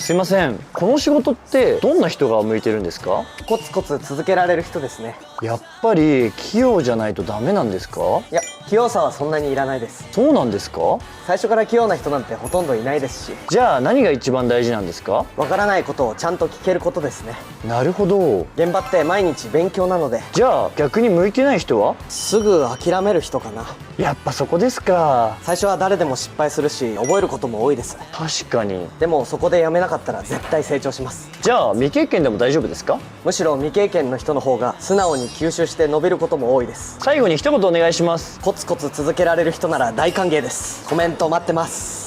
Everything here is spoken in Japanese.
すいません、この仕事ってどんな人が向いてるんですか？コツコツ続けられる人ですね。やっぱり器用じゃないとダメなんですか？いや、器用さはそんなにいらないです。そうなんですか？最初から器用な人なんてほとんどいないですし、じゃあ何が一番大事なんですか？わからないことをちゃんと聞けることですね。なるほど。現場って毎日勉強なので、じゃあ逆に向いてない人は？すぐ諦める人かな。やっぱそこですか。最初は誰でも失敗するし、覚えることも多いです。確かに。でもそこでやめなかったら絶対成長します。じゃあ未経験でも大丈夫ですか？むしろ未経験の人の方が素直に吸収して伸びることも多いです。最後に一言お願いします。コツコツ続けられる人なら大歓迎です。コメント待ってます。